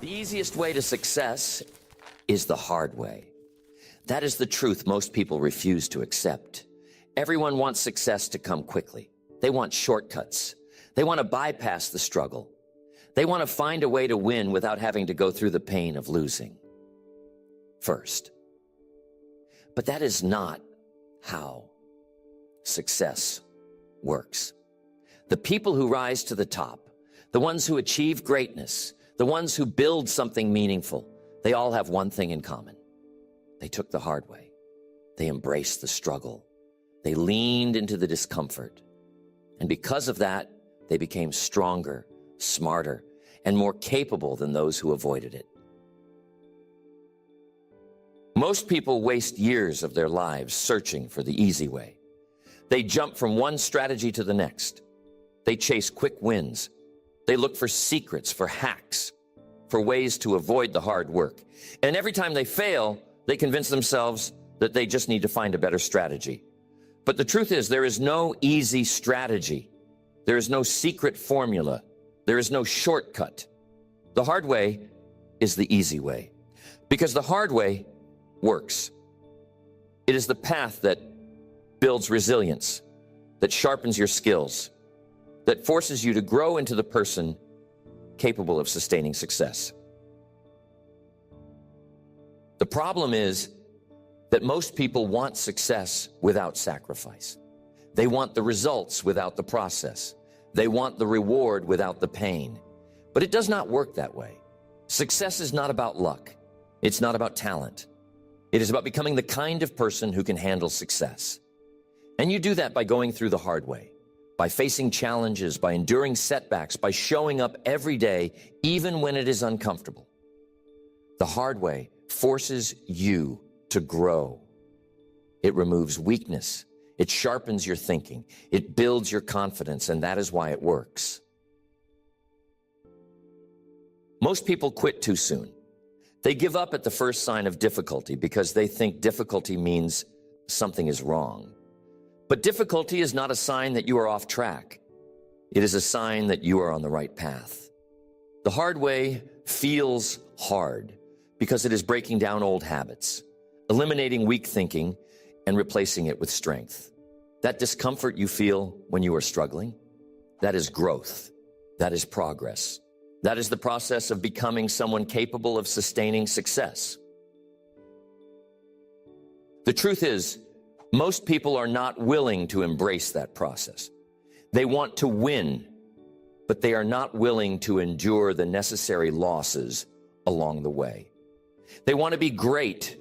The easiest way to success is the hard way. That is the truth most people refuse to accept. Everyone wants success to come quickly. They want shortcuts. They want to bypass the struggle. They want to find a way to win without having to go through the pain of losing first. But that is not how success works. The people who rise to the top, the ones who achieve greatness, the ones who build something meaningful, they all have one thing in common. They took the hard way. They embraced the struggle. They leaned into the discomfort. And because of that, they became stronger, smarter, and more capable than those who avoided it. Most people waste years of their lives searching for the easy way. They jump from one strategy to the next. They chase quick wins. They look for secrets, for hacks, for ways to avoid the hard work. And every time they fail, they convince themselves that they just need to find a better strategy. But the truth is, there is no easy strategy. There is no secret formula. There is no shortcut. The hard way is the easy way, because the hard way works. It is the path that builds resilience, that sharpens your skills, that forces you to grow into the person capable of sustaining success. The problem is that most people want success without sacrifice. They want the results without the process. They want the reward without the pain. But it does not work that way. Success is not about luck. It's not about talent. It is about becoming the kind of person who can handle success. And you do that by going through the hard way, by facing challenges, by enduring setbacks, by showing up every day, even when it is uncomfortable. The hard way forces you to grow. It removes weakness. It sharpens your thinking. It builds your confidence, and that is why it works. Most people quit too soon. They give up at the first sign of difficulty because they think difficulty means something is wrong. But difficulty is not a sign that you are off track. It is a sign that you are on the right path. The hard way feels hard because it is breaking down old habits, eliminating weak thinking, and replacing it with strength. That discomfort you feel when you are struggling, that is growth. That is progress. That is the process of becoming someone capable of sustaining success. The truth is, most people are not willing to embrace that process. They want to win, but they are not willing to endure the necessary losses along the way. They want to be great,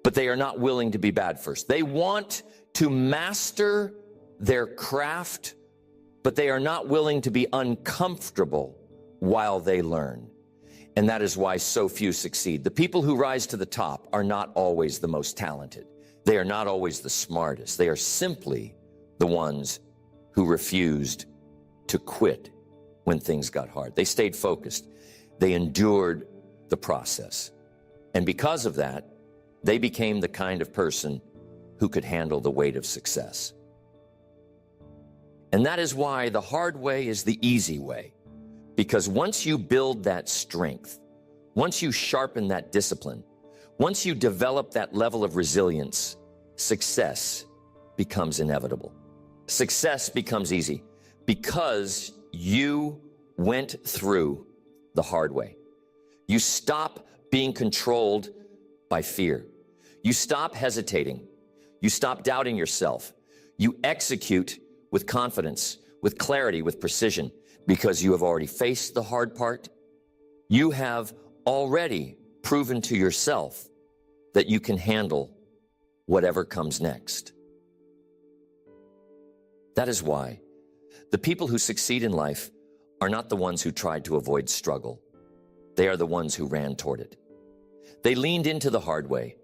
but they are not willing to be bad first. They want to master their craft, but they are not willing to be uncomfortable while they learn. And that is why so few succeed. The people who rise to the top are not always the most talented. They are not always the smartest. They are simply the ones who refused to quit when things got hard. They stayed focused. They endured the process. And because of that, they became the kind of person who could handle the weight of success. And that is why the hard way is the easy way. Because once you build that strength, once you sharpen that discipline, once you develop that level of resilience, success becomes inevitable. Success becomes easy because you went through the hard way. You stop being controlled by fear. You stop hesitating. You stop doubting yourself. You execute with confidence, with clarity, with precision, because you have already faced the hard part. You have already proven to yourself that you can handle whatever comes next. That is why the people who succeed in life are not the ones who tried to avoid struggle. They are the ones who ran toward it. They leaned into the hard way.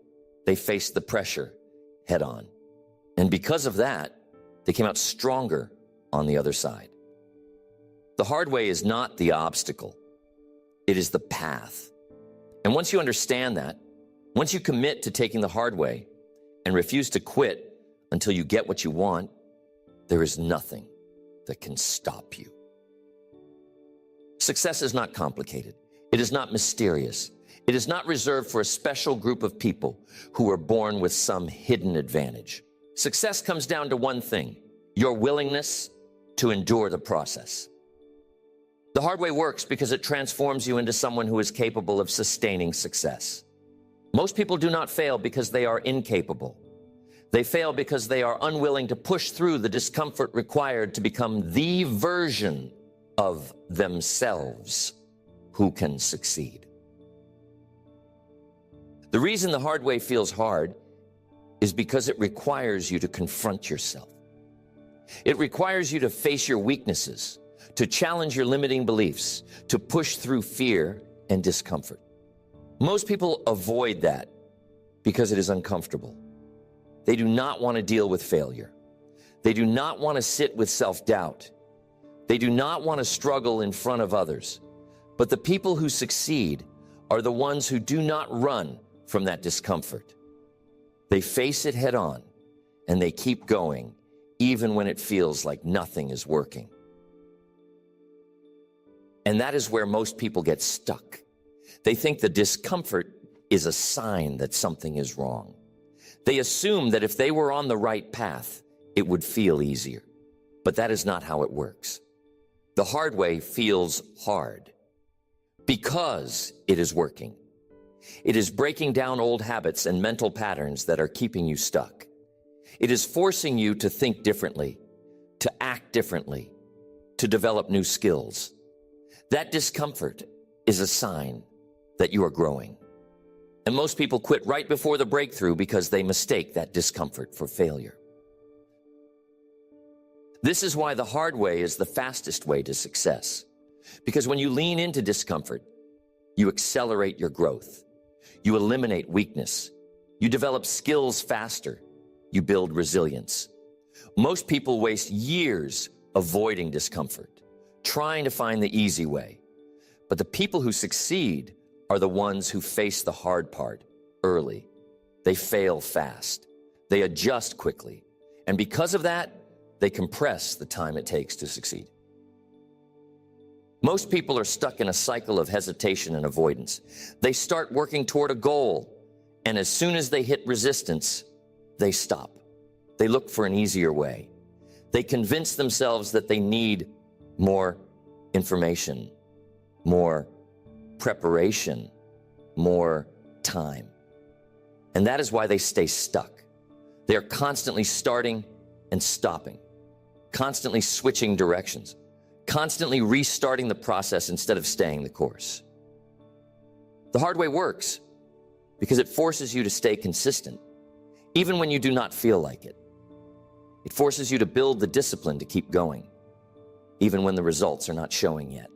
They faced the pressure head on. And because of that, they came out stronger on the other side. The hard way is not the obstacle. It is the path. And once you understand that, once you commit to taking the hard way and refuse to quit until you get what you want, there is nothing that can stop you. Success is not complicated. It is not mysterious. It is not reserved for a special group of people who are born with some hidden advantage. Success comes down to one thing: your willingness to endure the process. The hard way works because it transforms you into someone who is capable of sustaining success. Most people do not fail because they are incapable. They fail because they are unwilling to push through the discomfort required to become the version of themselves who can succeed. The reason the hard way feels hard is because it requires you to confront yourself. It requires you to face your weaknesses, to challenge your limiting beliefs, to push through fear and discomfort. Most people avoid that because it is uncomfortable. They do not want to deal with failure. They do not want to sit with self-doubt. They do not want to struggle in front of others. But the people who succeed are the ones who do not run from that discomfort. They face it head on, and they keep going, even when it feels like nothing is working. And that is where most people get stuck. They think the discomfort is a sign that something is wrong. They assume that if they were on the right path, it would feel easier. But that is not how it works. The hard way feels hard because it is working. It is breaking down old habits and mental patterns that are keeping you stuck. It is forcing you to think differently, to act differently, to develop new skills. That discomfort is a sign that you are growing. And most people quit right before the breakthrough because they mistake that discomfort for failure. This is why the hard way is the fastest way to success. Because when you lean into discomfort, you accelerate your growth. You eliminate weakness. You develop skills faster. You build resilience. Most people waste years avoiding discomfort, trying to find the easy way. But the people who succeed are the ones who face the hard part early. They fail fast. They adjust quickly. And because of that, they compress the time it takes to succeed. Most people are stuck in a cycle of hesitation and avoidance. They start working toward a goal, and as soon as they hit resistance, they stop. They look for an easier way. They convince themselves that they need more information, more preparation, more time. And that is why they stay stuck. They are constantly starting and stopping, constantly switching directions, constantly restarting the process instead of staying the course. The hard way works because it forces you to stay consistent, even when you do not feel like it. It forces you to build the discipline to keep going, even when the results are not showing yet.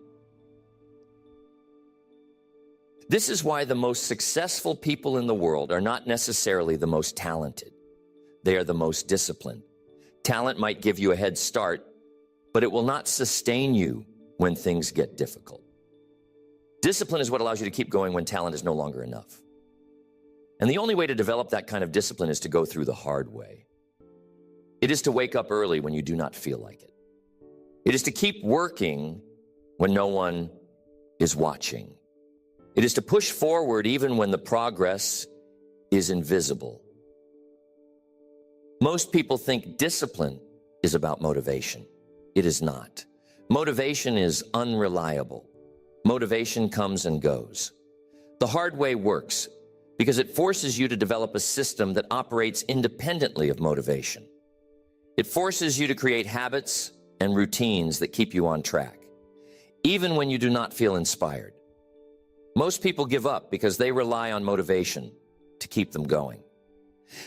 This is why the most successful people in the world are not necessarily the most talented. They are the most disciplined. Talent might give you a head start, but it will not sustain you when things get difficult. Discipline is what allows you to keep going when talent is no longer enough. And the only way to develop that kind of discipline is to go through the hard way. It is to wake up early when you do not feel like it. It is to keep working when no one is watching. It is to push forward even when the progress is invisible. Most people think discipline is about motivation. It is not. Motivation is unreliable. Motivation comes and goes. The hard way works because it forces you to develop a system that operates independently of motivation. It forces you to create habits and routines that keep you on track, even when you do not feel inspired. Most people give up because they rely on motivation to keep them going.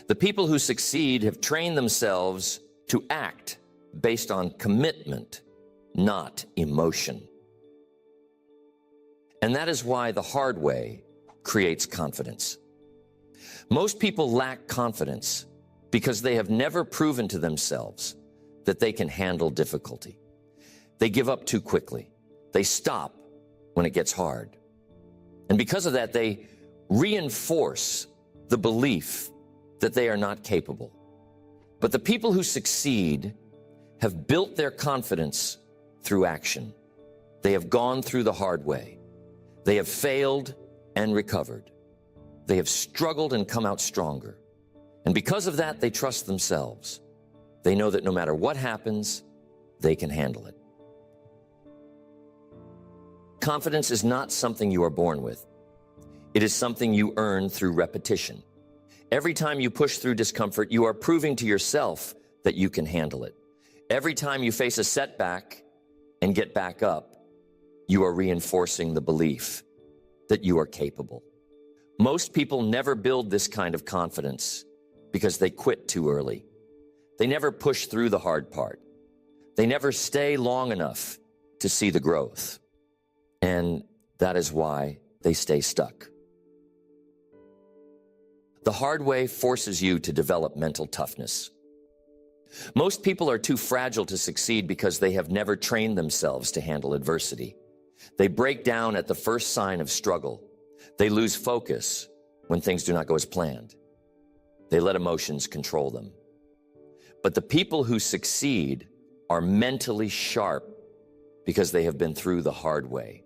The people who succeed have trained themselves to act based on commitment, not emotion. And that is why the hard way creates confidence. Most people lack confidence because they have never proven to themselves that they can handle difficulty. They give up too quickly. They stop when it gets hard. And because of that, they reinforce the belief that they are not capable. But the people who succeed have built their confidence through action. They have gone through the hard way. They have failed and recovered. They have struggled and come out stronger. And because of that, they trust themselves. They know that no matter what happens, they can handle it. Confidence is not something you are born with. It is something you earn through repetition. Every time you push through discomfort, you are proving to yourself that you can handle it. Every time you face a setback and get back up, you are reinforcing the belief that you are capable. Most people never build this kind of confidence because they quit too early. They never push through the hard part. They never stay long enough to see the growth. And that is why they stay stuck. The hard way forces you to develop mental toughness. Most people are too fragile to succeed because they have never trained themselves to handle adversity. They break down at the first sign of struggle. They lose focus when things do not go as planned. They let emotions control them. But the people who succeed are mentally sharp because they have been through the hard way.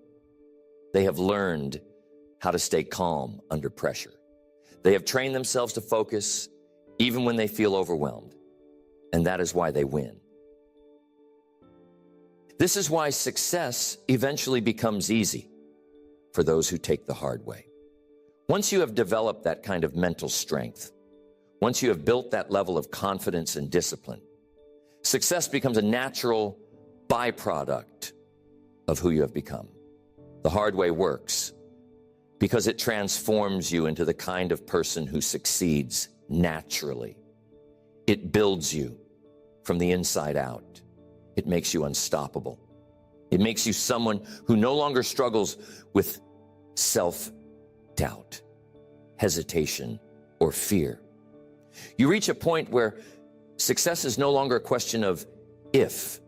They have learned how to stay calm under pressure. They have trained themselves to focus even when they feel overwhelmed. And that is why they win. This is why success eventually becomes easy for those who take the hard way. Once you have developed that kind of mental strength, once you have built that level of confidence and discipline, success becomes a natural byproduct of who you have become. The hard way works because it transforms you into the kind of person who succeeds naturally. It builds you from the inside out. It makes you unstoppable. It makes you someone who no longer struggles with self-doubt, hesitation, or fear. You reach a point where success is no longer a question of if,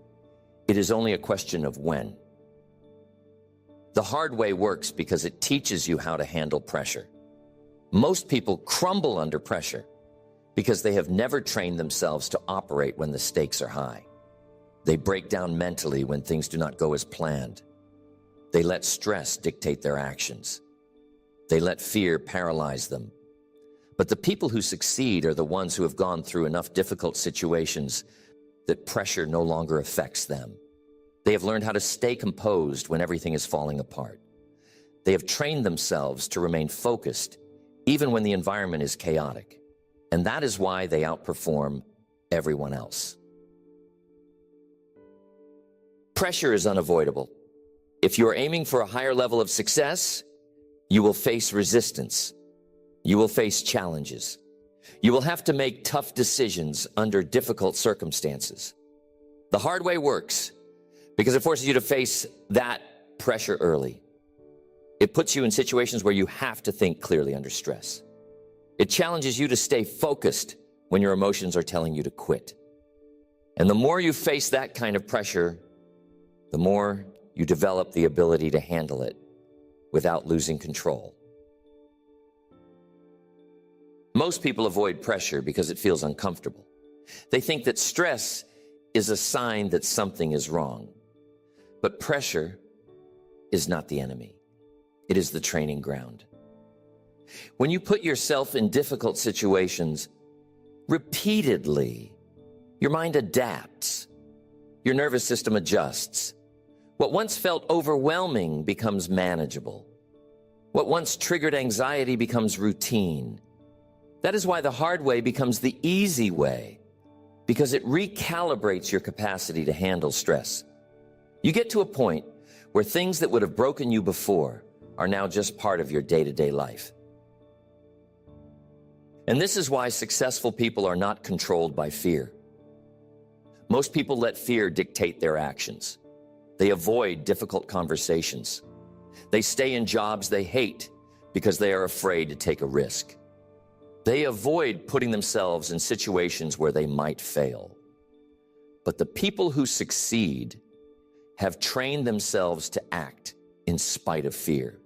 it is only a question of when. The hard way works because it teaches you how to handle pressure. Most people crumble under pressure because they have never trained themselves to operate when the stakes are high. They break down mentally when things do not go as planned. They let stress dictate their actions. They let fear paralyze them. But the people who succeed are the ones who have gone through enough difficult situations that pressure no longer affects them. They have learned how to stay composed when everything is falling apart. They have trained themselves to remain focused even when the environment is chaotic. And that is why they outperform everyone else. Pressure is unavoidable. If you are aiming for a higher level of success, you will face resistance. You will face challenges. You will have to make tough decisions under difficult circumstances. The hard way works because it forces you to face that pressure early. It puts you in situations where you have to think clearly under stress. It challenges you to stay focused when your emotions are telling you to quit. And the more you face that kind of pressure, the more you develop the ability to handle it without losing control. Most people avoid pressure because it feels uncomfortable. They think that stress is a sign that something is wrong. But pressure is not the enemy. It is the training ground. When you put yourself in difficult situations repeatedly, your mind adapts. Your nervous system adjusts. What once felt overwhelming becomes manageable. What once triggered anxiety becomes routine. That is why the hard way becomes the easy way, because it recalibrates your capacity to handle stress. You get to a point where things that would have broken you before are now just part of your day-to-day life. And this is why successful people are not controlled by fear. Most people let fear dictate their actions. They avoid difficult conversations. They stay in jobs they hate because they are afraid to take a risk. They avoid putting themselves in situations where they might fail. But the people who succeed have trained themselves to act in spite of fear.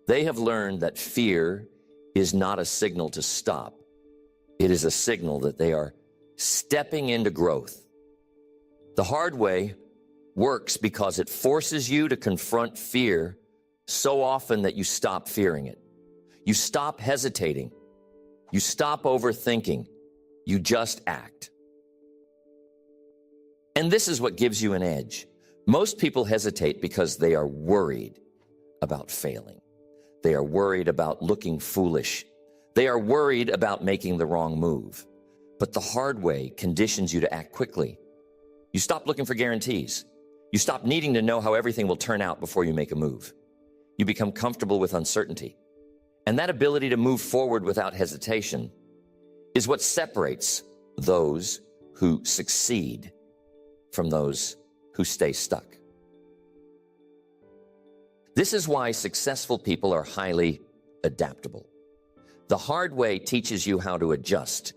They have learned that fear is not a signal to stop. It is a signal that they are stepping into growth. The hard way works because it forces you to confront fear so often that you stop fearing it. You stop hesitating. You stop overthinking. You just act. And this is what gives you an edge. Most people hesitate because they are worried about failing. They are worried about looking foolish. They are worried about making the wrong move. But the hard way conditions you to act quickly. You stop looking for guarantees. You stop needing to know how everything will turn out before you make a move. You become comfortable with uncertainty. And that ability to move forward without hesitation is what separates those who succeed from those who stay stuck. This is why successful people are highly adaptable. The hard way teaches you how to adjust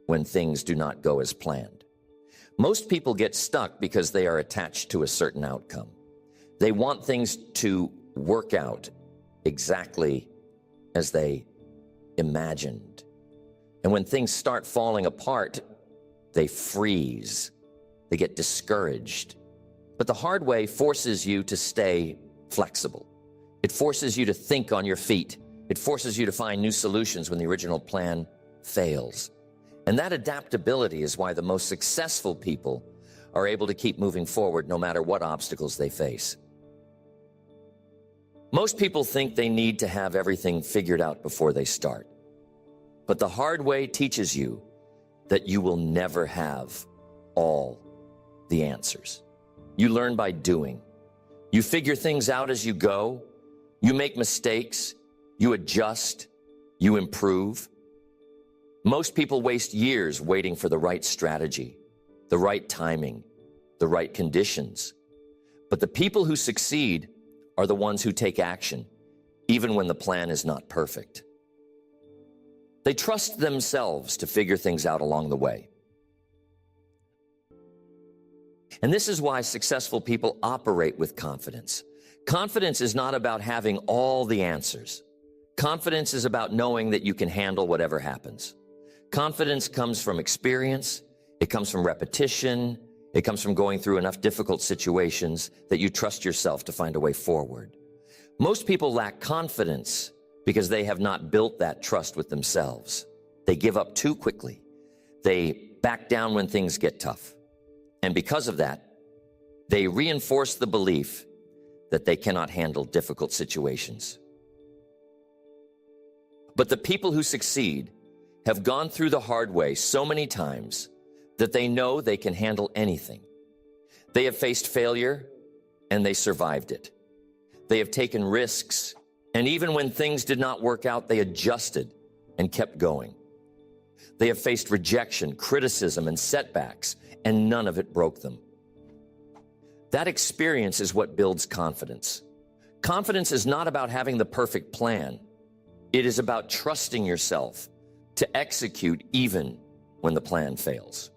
when things do not go as planned. Most people get stuck because they are attached to a certain outcome. They want things to work out exactly as they imagined. And when things start falling apart, they freeze. They get discouraged. But the hard way forces you to stay flexible. It forces you to think on your feet. It forces you to find new solutions when the original plan fails. And that adaptability is why the most successful people are able to keep moving forward no matter what obstacles they face. Most people think they need to have everything figured out before they start. But the hard way teaches you that you will never have all the answers. You learn by doing. You figure things out as you go. You make mistakes. You adjust. You improve. Most people waste years waiting for the right strategy, the right timing, the right conditions. But the people who succeed are the ones who take action, even when the plan is not perfect. They trust themselves to figure things out along the way. And this is why successful people operate with confidence. Confidence is not about having all the answers. Confidence is about knowing that you can handle whatever happens. Confidence comes from experience. It comes from repetition. It comes from going through enough difficult situations that you trust yourself to find a way forward. Most people lack confidence because they have not built that trust with themselves. They give up too quickly. They back down when things get tough. And because of that, they reinforce the belief that they cannot handle difficult situations. But the people who succeed have gone through the hard way so many times that they know they can handle anything. They have faced failure and they survived it. They have taken risks, and even when things did not work out, they adjusted and kept going. They have faced rejection, criticism, and setbacks, and none of it broke them. That experience is what builds confidence. Confidence is not about having the perfect plan. It is about trusting yourself to execute even when the plan fails.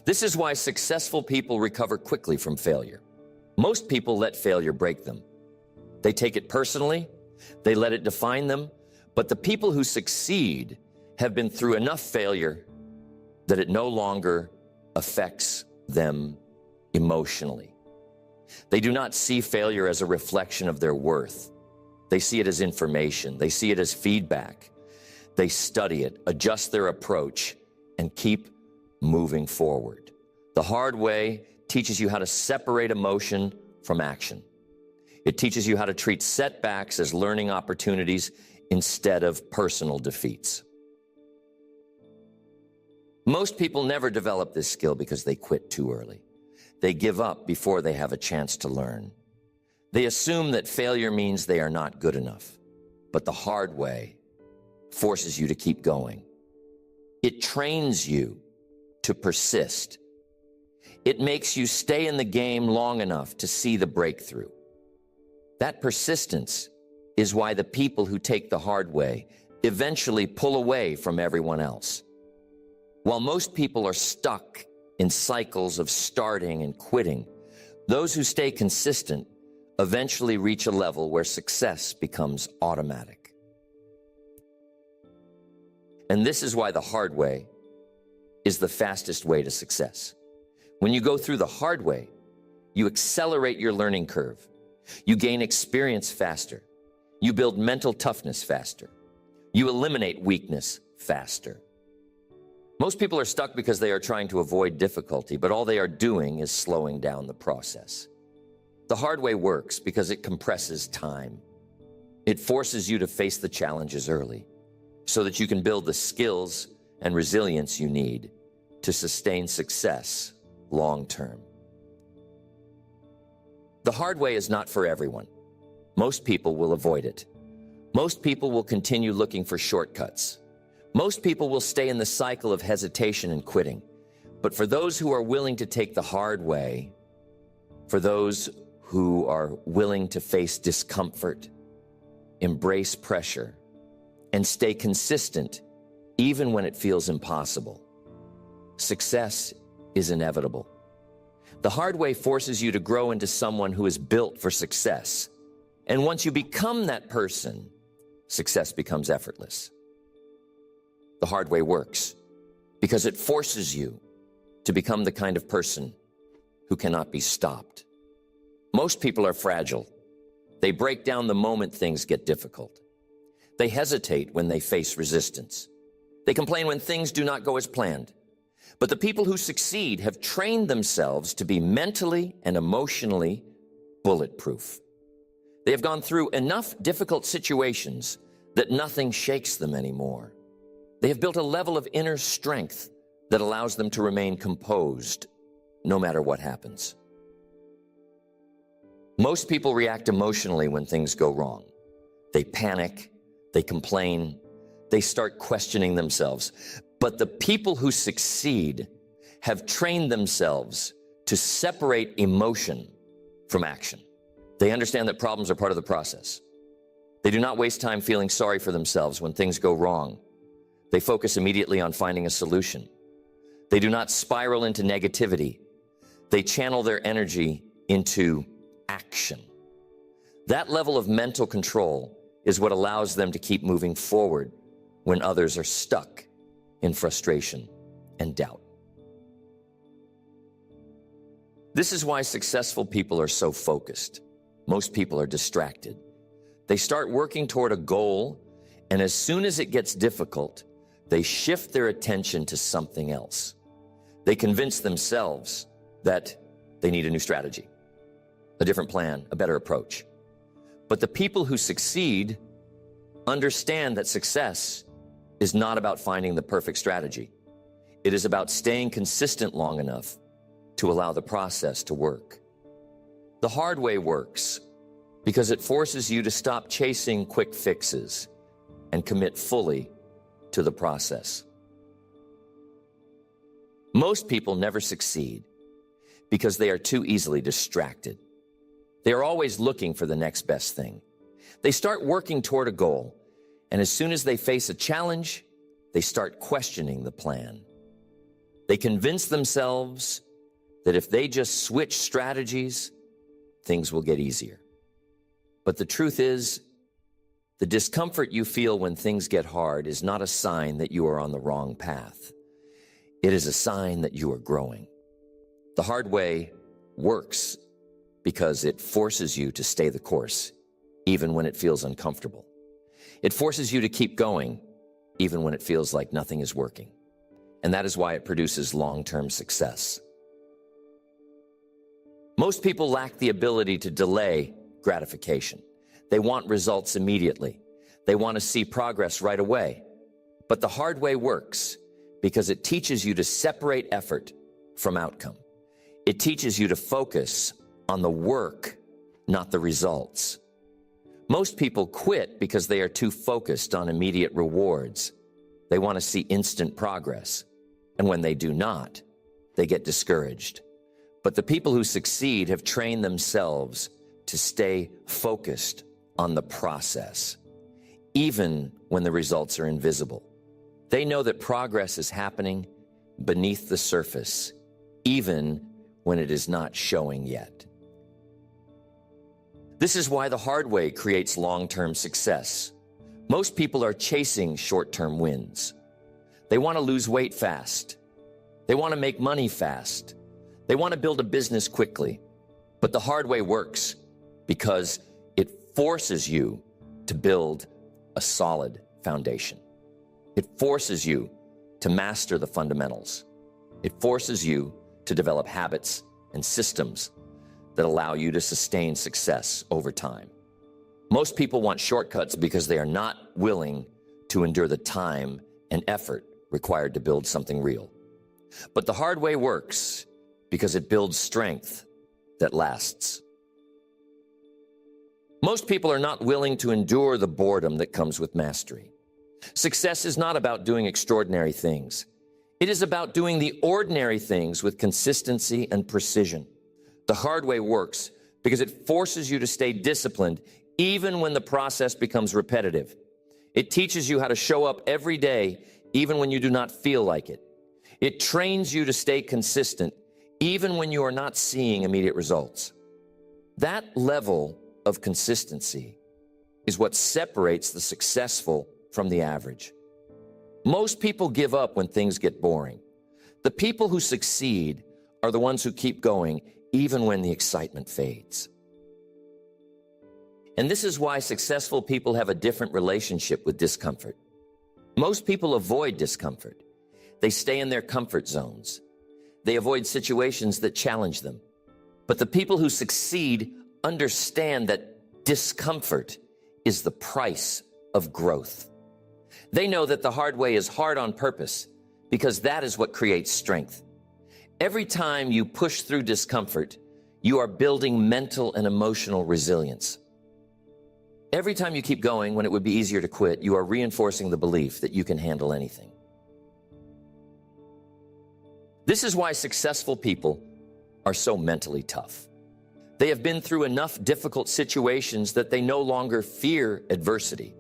This is why successful people recover quickly from failure. Most people let failure break them. They take it personally, they let it define them, but the people who succeed have been through enough failure that it no longer affects them emotionally. They do not see failure as a reflection of their worth. They see it as information. They see it as feedback. They study it, adjust their approach, and keep moving forward. The hard way teaches you how to separate emotion from action. It teaches you how to treat setbacks as learning opportunities instead of personal defeats. Most people never develop this skill because they quit too early. They give up before they have a chance to learn. They assume that failure means they are not good enough, but the hard way forces you to keep going. It trains you to persist. It makes you stay in the game long enough to see the breakthrough. That persistence is why the people who take the hard way eventually pull away from everyone else. While most people are stuck in cycles of starting and quitting, those who stay consistent eventually reach a level where success becomes automatic. And this is why the hard way is the fastest way to success. When you go through the hard way, you accelerate your learning curve. You gain experience faster. You build mental toughness faster. You eliminate weakness faster. Most people are stuck because they are trying to avoid difficulty, but all they are doing is slowing down the process. The hard way works because it compresses time. It forces you to face the challenges early so that you can build the skills and resilience you need to sustain success long term. The hard way is not for everyone. Most people will avoid it. Most people will continue looking for shortcuts. Most people will stay in the cycle of hesitation and quitting. But for those who are willing to take the hard way, for those who are willing to face discomfort, embrace pressure, and stay consistent even when it feels impossible, success is inevitable. The hard way forces you to grow into someone who is built for success. And once you become that person, success becomes effortless. The hard way works because it forces you to become the kind of person who cannot be stopped. Most people are fragile. They break down the moment things get difficult. They hesitate when they face resistance. They complain when things do not go as planned. But the people who succeed have trained themselves to be mentally and emotionally bulletproof. They have gone through enough difficult situations that nothing shakes them anymore. They have built a level of inner strength that allows them to remain composed no matter what happens. Most people react emotionally when things go wrong. They panic, they complain, they start questioning themselves. But the people who succeed have trained themselves to separate emotion from action. They understand that problems are part of the process. They do not waste time feeling sorry for themselves when things go wrong. They focus immediately on finding a solution. They do not spiral into negativity. They channel their energy into action. That level of mental control is what allows them to keep moving forward when others are stuck in frustration and doubt. This is why successful people are so focused. Most people are distracted. They start working toward a goal, and as soon as it gets difficult, they shift their attention to something else. They convince themselves that they need a new strategy, a different plan, a better approach. But the people who succeed understand that success is not about finding the perfect strategy. It is about staying consistent long enough to allow the process to work. The hard way works because it forces you to stop chasing quick fixes and commit fully to the process. Most people never succeed because they are too easily distracted. They are always looking for the next best thing. They start working toward a goal, and as soon as they face a challenge, they start questioning the plan. They convince themselves that if they just switch strategies, things will get easier. But the truth is, the discomfort you feel when things get hard is not a sign that you are on the wrong path. It is a sign that you are growing. The hard way works because it forces you to stay the course, even when it feels uncomfortable. It forces you to keep going, even when it feels like nothing is working. And that is why it produces long-term success. Most people lack the ability to delay gratification. They want results immediately. They want to see progress right away. But the hard way works because it teaches you to separate effort from outcome. It teaches you to focus on the work, not the results. Most people quit because they are too focused on immediate rewards. They want to see instant progress. And when they do not, they get discouraged. But the people who succeed have trained themselves to stay focused on the process, even when the results are invisible. They know that progress is happening beneath the surface, even when it is not showing yet. This is why the hard way creates long-term success. Most people are chasing short-term wins. They want to lose weight fast. They want to make money fast. They want to build a business quickly. But the hard way works because it forces you to build a solid foundation. It forces you to master the fundamentals. It forces you to develop habits and systems that allow you to sustain success over time. Most people want shortcuts because they are not willing to endure the time and effort required to build something real. But the hard way works because it builds strength that lasts. Most people are not willing to endure the boredom that comes with mastery. Success is not about doing extraordinary things. It is about doing the ordinary things with consistency and precision. The hard way works because it forces you to stay disciplined even when the process becomes repetitive. It teaches you how to show up every day even when you do not feel like it. It trains you to stay consistent even when you are not seeing immediate results. That level of consistency is what separates the successful from the average. Most people give up when things get boring. The people who succeed are the ones who keep going even when the excitement fades. And this is why successful people have a different relationship with discomfort. Most people avoid discomfort. They stay in their comfort zones. They avoid situations that challenge them. But the people who succeed understand that discomfort is the price of growth. They know that the hard way is hard on purpose because that is what creates strength. Every time you push through discomfort, you are building mental and emotional resilience. Every time you keep going when it would be easier to quit, you are reinforcing the belief that you can handle anything. This is why successful people are so mentally tough. They have been through enough difficult situations that they no longer fear adversity.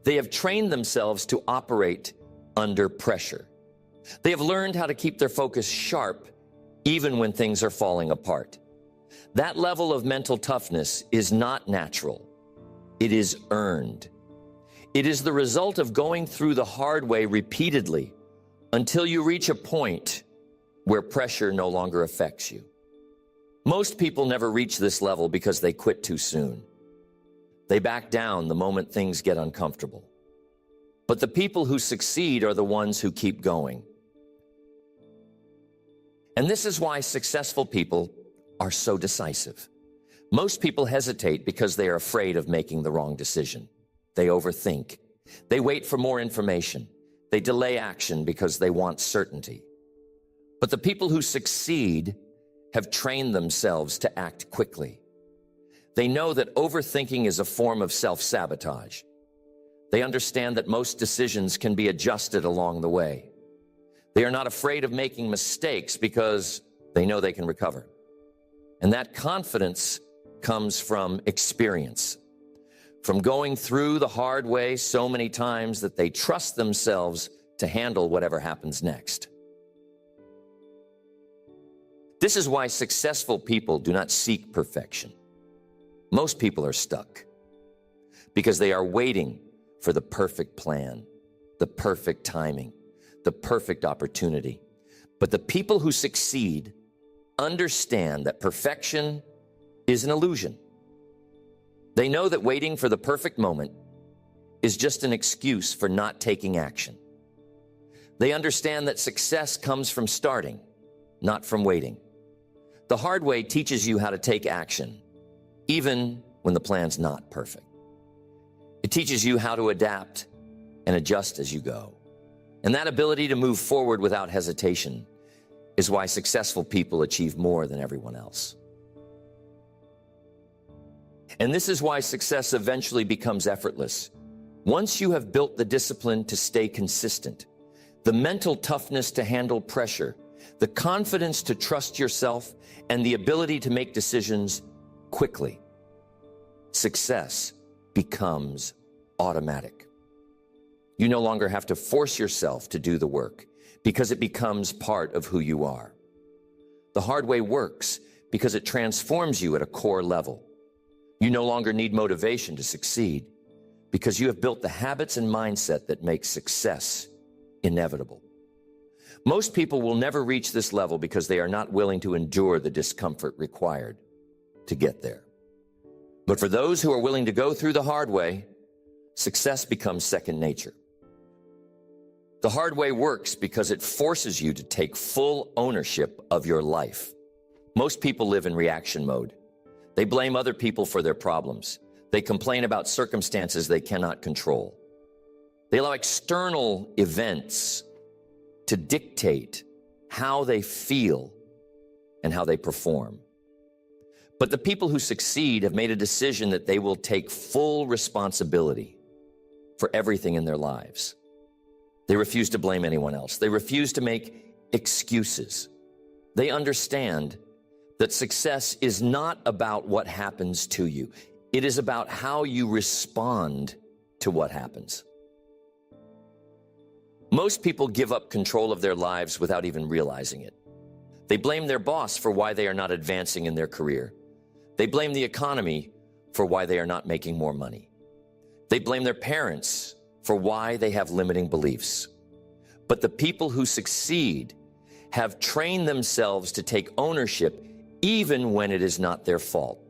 They have trained themselves to operate under pressure. They have learned how to keep their focus sharp even when things are falling apart. That level of mental toughness is not natural. It is earned. It is the result of going through the hard way repeatedly until you reach a point where pressure no longer affects you. Most people never reach this level because they quit too soon. They back down the moment things get uncomfortable. But the people who succeed are the ones who keep going. And this is why successful people are so decisive. Most people hesitate because they are afraid of making the wrong decision. They overthink. They wait for more information. They delay action because they want certainty. But the people who succeed have trained themselves to act quickly. They know that overthinking is a form of self-sabotage. They understand that most decisions can be adjusted along the way. They are not afraid of making mistakes because they know they can recover. And that confidence comes from experience, from going through the hard way so many times that they trust themselves to handle whatever happens next. This is why successful people do not seek perfection. Most people are stuck because they are waiting for the perfect plan, the perfect timing, the perfect opportunity. But the people who succeed understand that perfection is an illusion. They know that waiting for the perfect moment is just an excuse for not taking action. They understand that success comes from starting, not from waiting. The hard way teaches you how to take action, even when the plan's not perfect. It teaches you how to adapt and adjust as you go. And that ability to move forward without hesitation is why successful people achieve more than everyone else. And this is why success eventually becomes effortless. Once you have built the discipline to stay consistent, the mental toughness to handle pressure, the confidence to trust yourself, and the ability to make decisions quickly, success becomes automatic. You no longer have to force yourself to do the work because it becomes part of who you are. The hard way works because it transforms you at a core level. You no longer need motivation to succeed because you have built the habits and mindset that make success inevitable. Most people will never reach this level because they are not willing to endure the discomfort required to get there. But for those who are willing to go through the hard way, success becomes second nature. The hard way works because it forces you to take full ownership of your life. Most people live in reaction mode. They blame other people for their problems. They complain about circumstances they cannot control. They allow external events to dictate how they feel and how they perform. But the people who succeed have made a decision that they will take full responsibility for everything in their lives. They refuse to blame anyone else. They refuse to make excuses. They understand that success is not about what happens to you. It is about how you respond to what happens. Most people give up control of their lives without even realizing it. They blame their boss for why they are not advancing in their career. They blame the economy for why they are not making more money. They blame their parents for why they have limiting beliefs. But the people who succeed have trained themselves to take ownership even when it is not their fault.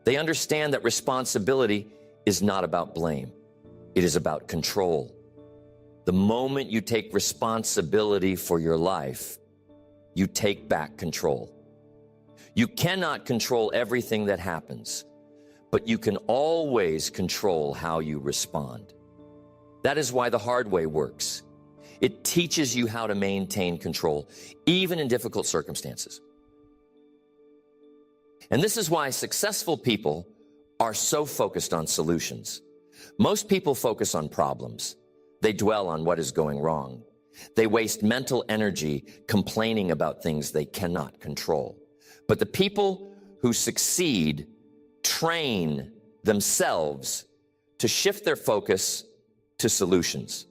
They understand that responsibility is not about blame. It is about control. The moment you take responsibility for your life, you take back control. You cannot control everything that happens, but you can always control how you respond. That is why the hard way works. It teaches you how to maintain control, even in difficult circumstances. And this is why successful people are so focused on solutions. Most people focus on problems. They dwell on what is going wrong. They waste mental energy complaining about things they cannot control. But the people who succeed train themselves to shift their focus to solutions.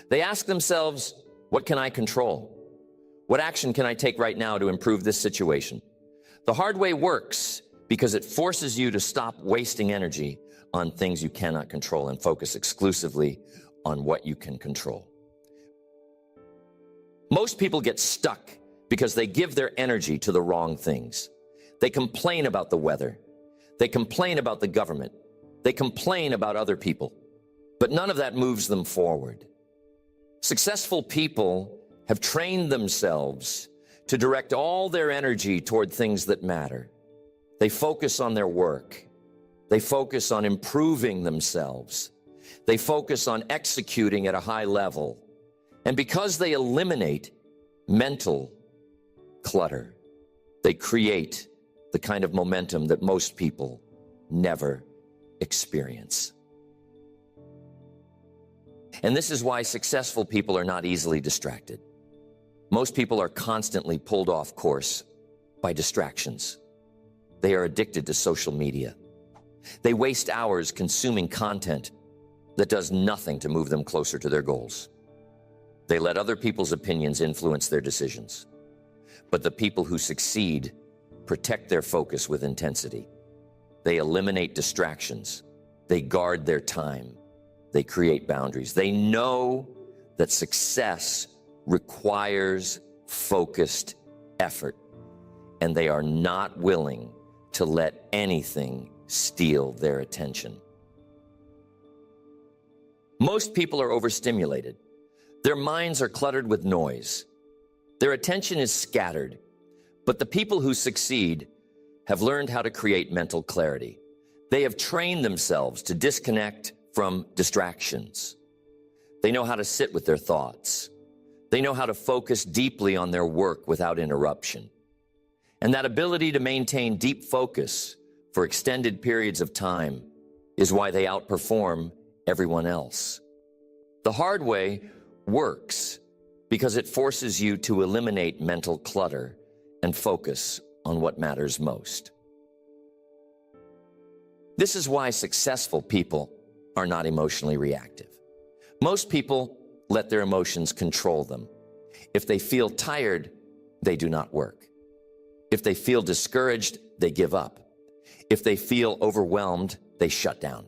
They ask themselves, what can I control? What action can I take right now to improve this situation? The hard way works because it forces you to stop wasting energy on things you cannot control and focus exclusively on what you can control. Most people get stuck because they give their energy to the wrong things. They complain about the weather. They complain about the government. They complain about other people. But none of that moves them forward. Successful people have trained themselves to direct all their energy toward things that matter. They focus on their work. They focus on improving themselves. They focus on executing at a high level. And because they eliminate mental clutter, they create the kind of momentum that most people never experience. And this is why successful people are not easily distracted. Most people are constantly pulled off course by distractions. They are addicted to social media. They waste hours consuming content that does nothing to move them closer to their goals. They let other people's opinions influence their decisions. But the people who succeed protect their focus with intensity. They eliminate distractions. They guard their time. They create boundaries. They know that success requires focused effort, and they are not willing to let anything steal their attention. Most people are overstimulated. Their minds are cluttered with noise. Their attention is scattered. But the people who succeed have learned how to create mental clarity. They have trained themselves to disconnect from distractions. They know how to sit with their thoughts. They know how to focus deeply on their work without interruption. And that ability to maintain deep focus for extended periods of time is why they outperform everyone else. The hard way works because it forces you to eliminate mental clutter and focus on what matters most. This is why successful people are not emotionally reactive. Most people let their emotions control them. If they feel tired, they do not work. If they feel discouraged, they give up. If they feel overwhelmed, they shut down.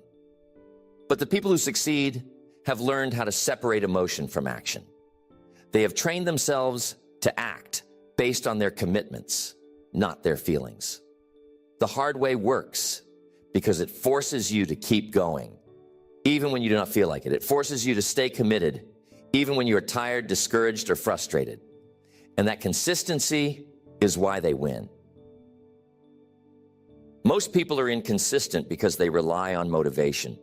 But the people who succeed have learned how to separate emotion from action. They have trained themselves to act based on their commitments, not their feelings. The hard way works because it forces you to keep going, even when you do not feel like it. It forces you to stay committed, even when you are tired, discouraged, or frustrated. And that consistency is why they win. Most people are inconsistent because they rely on motivation.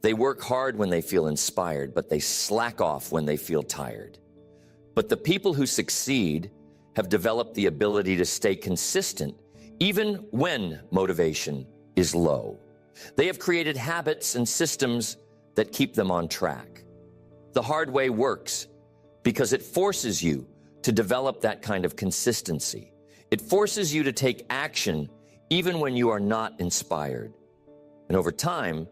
They work hard when they feel inspired, but they slack off when they feel tired. But the people who succeed have developed the ability to stay consistent even when motivation is low. They have created habits and systems that keep them on track. The hard way works because it forces you to develop that kind of consistency. It forces you to take action even when you are not inspired. And over time,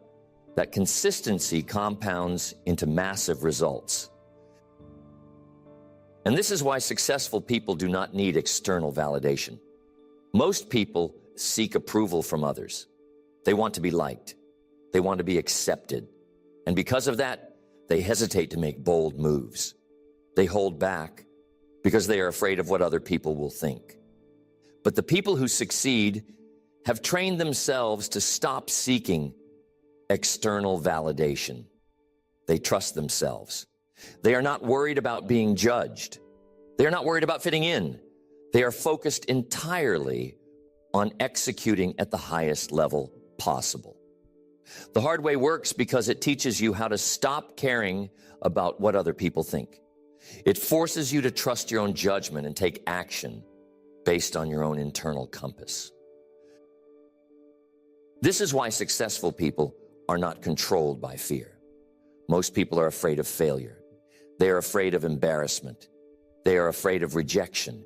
that consistency compounds into massive results. And this is why successful people do not need external validation. Most people seek approval from others. They want to be liked. They want to be accepted. And because of that, they hesitate to make bold moves. They hold back because they are afraid of what other people will think. But the people who succeed have trained themselves to stop seeking external validation. They trust themselves. They are not worried about being judged. They are not worried about fitting in. They are focused entirely on executing at the highest level possible. The hard way works because it teaches you how to stop caring about what other people think. It forces you to trust your own judgment and take action based on your own internal compass. This is why successful people are not controlled by fear. Most people are afraid of failure. They are afraid of embarrassment. They are afraid of rejection.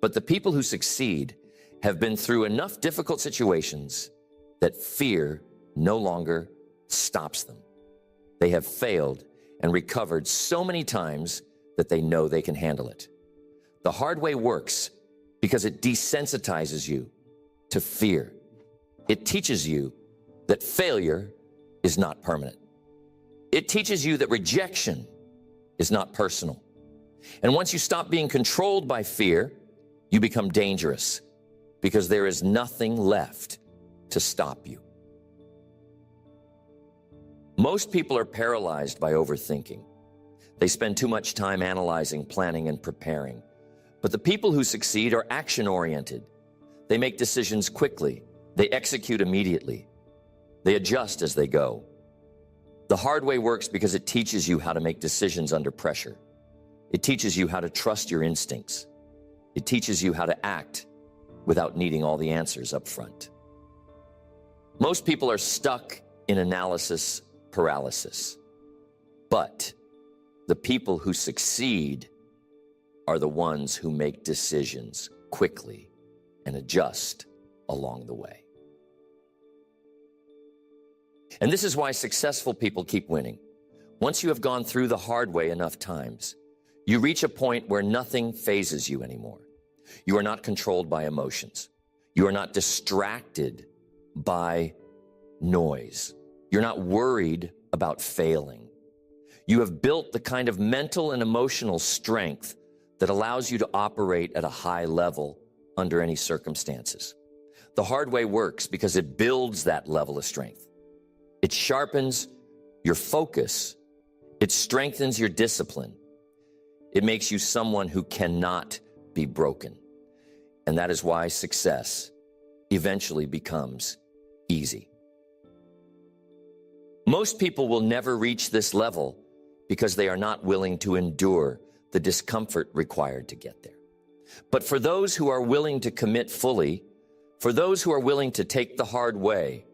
But the people who succeed have been through enough difficult situations that fear no longer stops them. They have failed and recovered so many times that they know they can handle it. The hard way works because it desensitizes you to fear. It teaches you that failure is not permanent. It teaches you that rejection is not personal. And once you stop being controlled by fear, you become dangerous because there is nothing left to stop you. Most people are paralyzed by overthinking. They spend too much time analyzing, planning, and preparing. But the people who succeed are action-oriented. They make decisions quickly. They execute immediately. They adjust as they go. The hard way works because it teaches you how to make decisions under pressure. It teaches you how to trust your instincts. It teaches you how to act without needing all the answers up front. Most people are stuck in analysis paralysis. But the people who succeed are the ones who make decisions quickly and adjust along the way. And this is why successful people keep winning. Once you have gone through the hard way enough times, you reach a point where nothing phases you anymore. You are not controlled by emotions. You are not distracted by noise. You're not worried about failing. You have built the kind of mental and emotional strength that allows you to operate at a high level under any circumstances. The hard way works because it builds that level of strength. It sharpens your focus. It strengthens your discipline. It makes you someone who cannot be broken. And that is why success eventually becomes easy. Most people will never reach this level because they are not willing to endure the discomfort required to get there. But for those who are willing to commit fully, for those who are willing to take the hard way,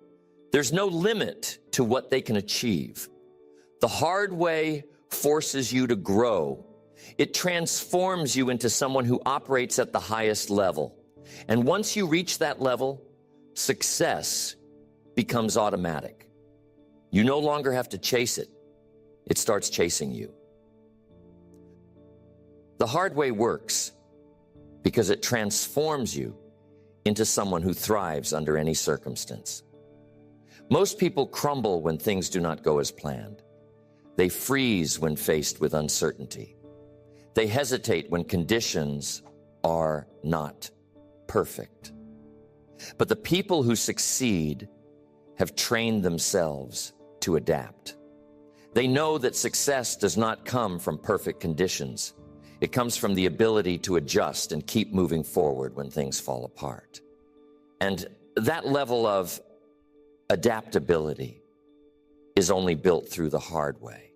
there's no limit to what they can achieve. The hard way forces you to grow. It transforms you into someone who operates at the highest level. And once you reach that level, success becomes automatic. You no longer have to chase it. It starts chasing you. The hard way works because it transforms you into someone who thrives under any circumstance. Most people crumble when things do not go as planned. They freeze when faced with uncertainty. They hesitate when conditions are not perfect. But the people who succeed have trained themselves to adapt. They know that success does not come from perfect conditions. It comes from the ability to adjust and keep moving forward when things fall apart. And that level of adaptability is only built through the hard way.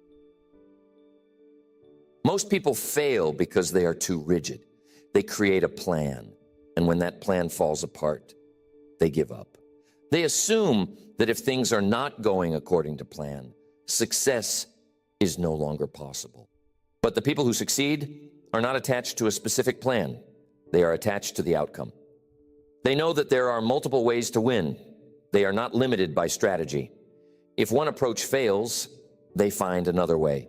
Most people fail because they are too rigid. They create a plan, and when that plan falls apart, they give up. They assume that if things are not going according to plan, success is no longer possible. But the people who succeed are not attached to a specific plan. They are attached to the outcome. They know that there are multiple ways to win. They are not limited by strategy. If one approach fails, they find another way.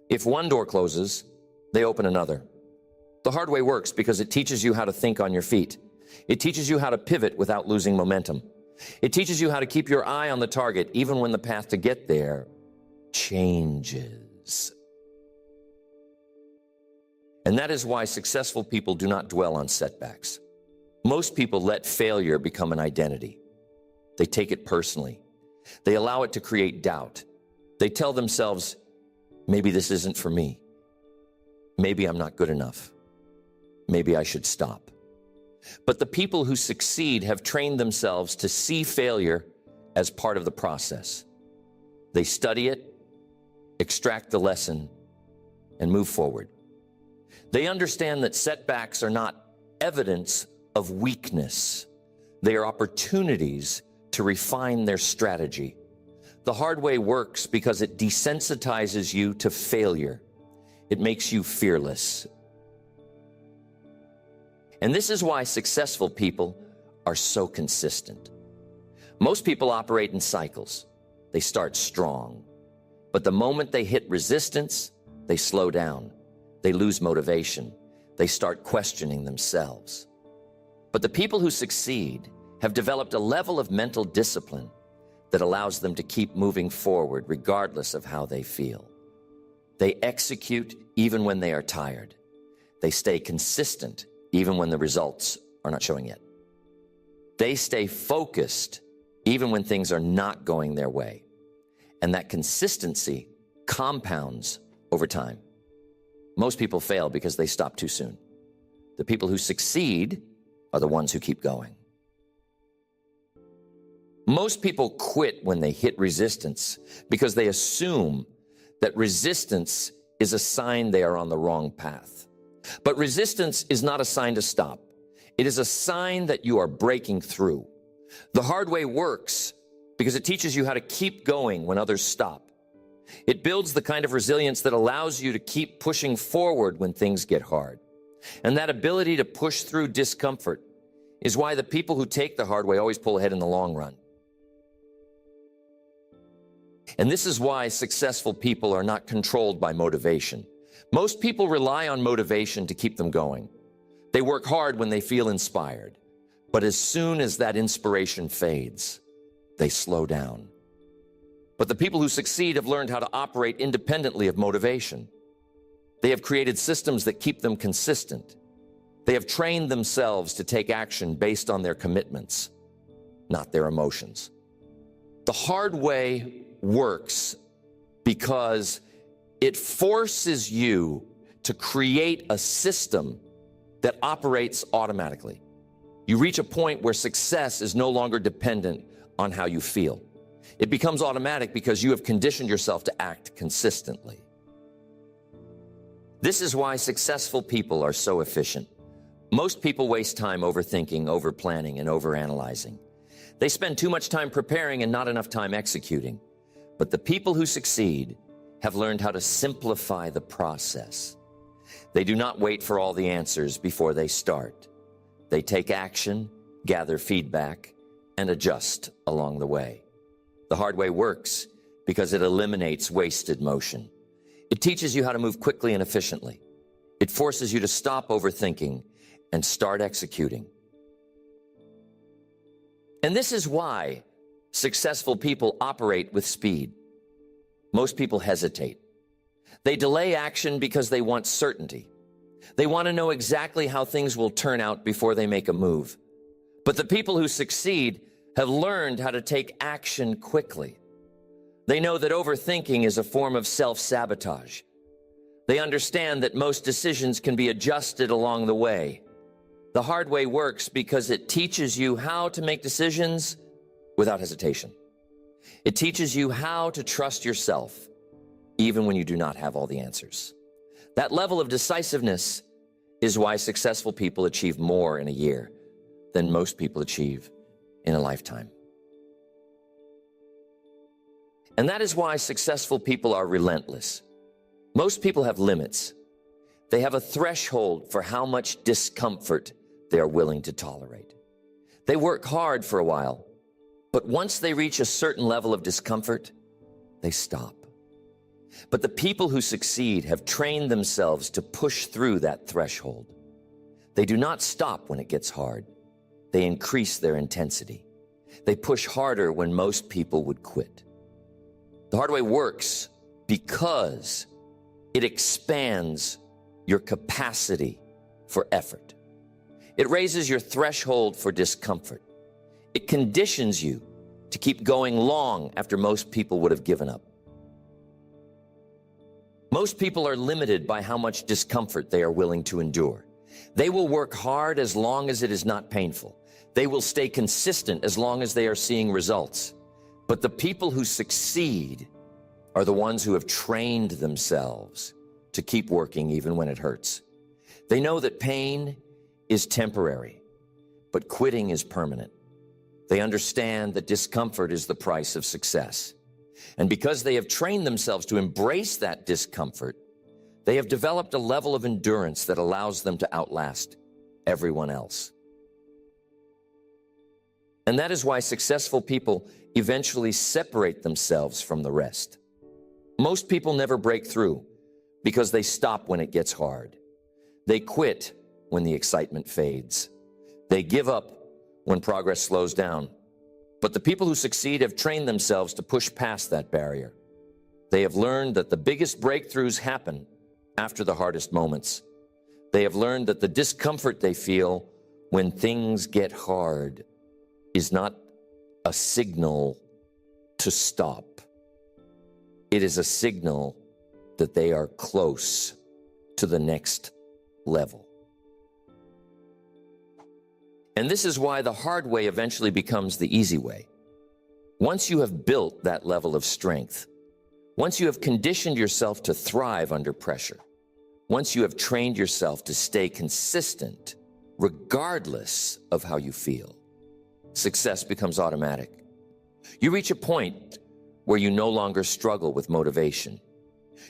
If one door closes, they open another. The hard way works because it teaches you how to think on your feet. It teaches you how to pivot without losing momentum. It teaches you how to keep your eye on the target even when the path to get there changes. And that is why successful people do not dwell on setbacks. Most people let failure become an identity. They take it personally. They allow it to create doubt. They tell themselves, maybe this isn't for me. Maybe I'm not good enough. Maybe I should stop. But the people who succeed have trained themselves to see failure as part of the process. They study it, extract the lesson, and move forward. They understand that setbacks are not evidence of weakness. They are opportunities to refine their strategy. The hard way works because it desensitizes you to failure. It makes you fearless. And this is why successful people are so consistent. Most people operate in cycles. They start strong. But the moment they hit resistance, they slow down. They lose motivation. They start questioning themselves. But the people who succeed have developed a level of mental discipline that allows them to keep moving forward regardless of how they feel. They execute even when they are tired. They stay consistent even when the results are not showing yet. They stay focused even when things are not going their way. And that consistency compounds over time. Most people fail because they stop too soon. The people who succeed are the ones who keep going. Most people quit when they hit resistance because they assume that resistance is a sign they are on the wrong path. But resistance is not a sign to stop. It is a sign that you are breaking through. The hard way works because it teaches you how to keep going when others stop. It builds the kind of resilience that allows you to keep pushing forward when things get hard. And that ability to push through discomfort is why the people who take the hard way always pull ahead in the long run. And this is why successful people are not controlled by motivation. Most people rely on motivation to keep them going. They work hard when they feel inspired. But as soon as that inspiration fades, they slow down. But the people who succeed have learned how to operate independently of motivation. They have created systems that keep them consistent. They have trained themselves to take action based on their commitments, not their emotions. The hard way works because it forces you to create a system that operates automatically. You reach a point where success is no longer dependent on how you feel. It becomes automatic because you have conditioned yourself to act consistently. This is why successful people are so efficient. Most people waste time overthinking, overplanning, and overanalyzing. They spend too much time preparing and not enough time executing. But the people who succeed have learned how to simplify the process. They do not wait for all the answers before they start. They take action, gather feedback, and adjust along the way. The hard way works because it eliminates wasted motion. It teaches you how to move quickly and efficiently. It forces you to stop overthinking and start executing. And this is why successful people operate with speed. Most people hesitate. They delay action because they want certainty. They want to know exactly how things will turn out before they make a move. But the people who succeed have learned how to take action quickly. They know that overthinking is a form of self-sabotage. They understand that most decisions can be adjusted along the way. The hard way works because it teaches you how to make decisions without hesitation. It teaches you how to trust yourself, even when you do not have all the answers. That level of decisiveness is why successful people achieve more in a year than most people achieve in a lifetime. And that is why successful people are relentless. Most people have limits. They have a threshold for how much discomfort they are willing to tolerate. They work hard for a while, but once they reach a certain level of discomfort, they stop. But the people who succeed have trained themselves to push through that threshold. They do not stop when it gets hard. They increase their intensity. They push harder when most people would quit. The hard way works because it expands your capacity for effort. It raises your threshold for discomfort. It conditions you to keep going long after most people would have given up. Most people are limited by how much discomfort they are willing to endure. They will work hard as long as it is not painful. They will stay consistent as long as they are seeing results. But the people who succeed are the ones who have trained themselves to keep working even when it hurts. They know that pain is temporary, but quitting is permanent. They understand that discomfort is the price of success. And because they have trained themselves to embrace that discomfort, they have developed a level of endurance that allows them to outlast everyone else. And that is why successful people eventually separate themselves from the rest. Most people never break through because they stop when it gets hard. They quit when the excitement fades. They give up when progress slows down. But the people who succeed have trained themselves to push past that barrier. They have learned that the biggest breakthroughs happen after the hardest moments. They have learned that the discomfort they feel when things get hard is not a signal to stop. It is a signal that they are close to the next level. And this is why the hard way eventually becomes the easy way. Once you have built that level of strength, once you have conditioned yourself to thrive under pressure, once you have trained yourself to stay consistent, regardless of how you feel, success becomes automatic. You reach a point where you no longer struggle with motivation.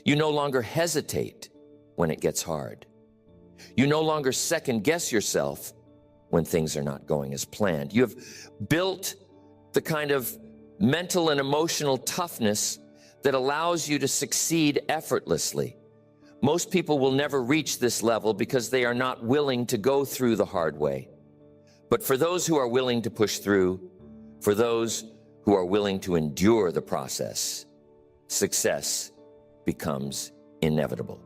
You no longer hesitate when it gets hard. You no longer second-guess yourself when things are not going as planned. You have built the kind of mental and emotional toughness that allows you to succeed effortlessly. Most people will never reach this level because they are not willing to go through the hard way. But for those who are willing to push through, for those who are willing to endure the process, success becomes inevitable.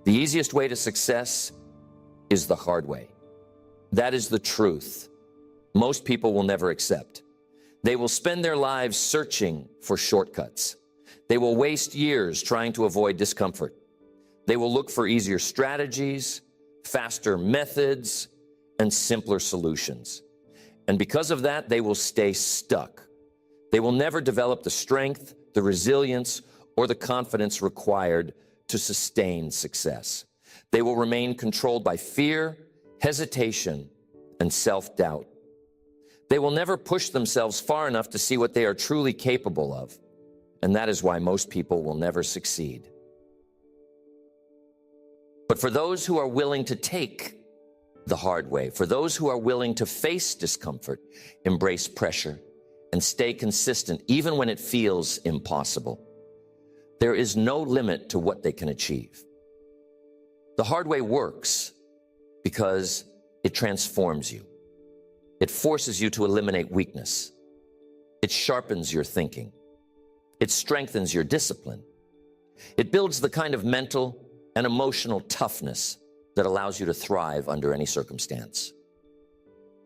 The easiest way to success is the hard way. That is the truth most people will never accept. They will spend their lives searching for shortcuts. They will waste years trying to avoid discomfort. They will look for easier strategies, faster methods, and simpler solutions. And because of that, they will stay stuck. They will never develop the strength, the resilience, or the confidence required to sustain success. They will remain controlled by fear, hesitation, and self-doubt. They will never push themselves far enough to see what they are truly capable of. And that is why most people will never succeed. But for those who are willing to take the hard way, for those who are willing to face discomfort, embrace pressure, and stay consistent even when it feels impossible, there is no limit to what they can achieve. The hard way works because it transforms you. It forces you to eliminate weakness. It sharpens your thinking. It strengthens your discipline. It builds the kind of mental and emotional toughness that allows you to thrive under any circumstance.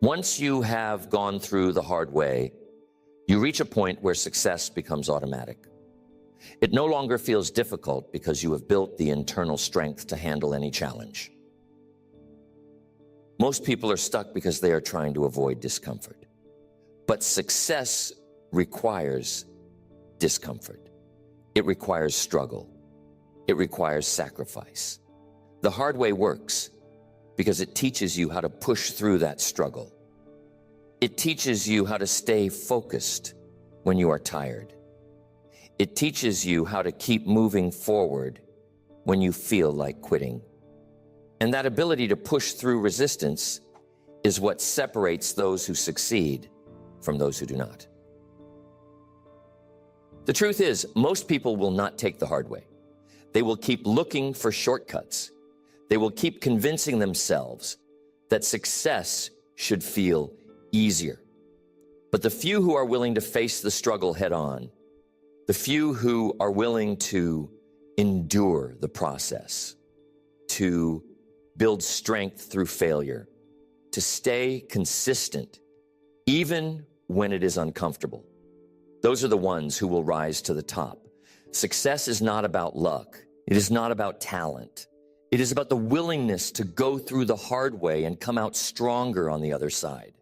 Once you have gone through the hard way, you reach a point where success becomes automatic. It no longer feels difficult because you have built the internal strength to handle any challenge. Most people are stuck because they are trying to avoid discomfort. But success requires discomfort. It requires struggle. It requires sacrifice. The hard way works because it teaches you how to push through that struggle. It teaches you how to stay focused when you are tired. It teaches you how to keep moving forward when you feel like quitting. And that ability to push through resistance is what separates those who succeed from those who do not. The truth is, most people will not take the hard way. They will keep looking for shortcuts. They will keep convincing themselves that success should feel easier. But the few who are willing to face the struggle head on, the few who are willing to endure the process, to build strength through failure, to stay consistent, even when it is uncomfortable, those are the ones who will rise to the top. Success is not about luck. It is not about talent. It is about the willingness to go through the hard way and come out stronger on the other side.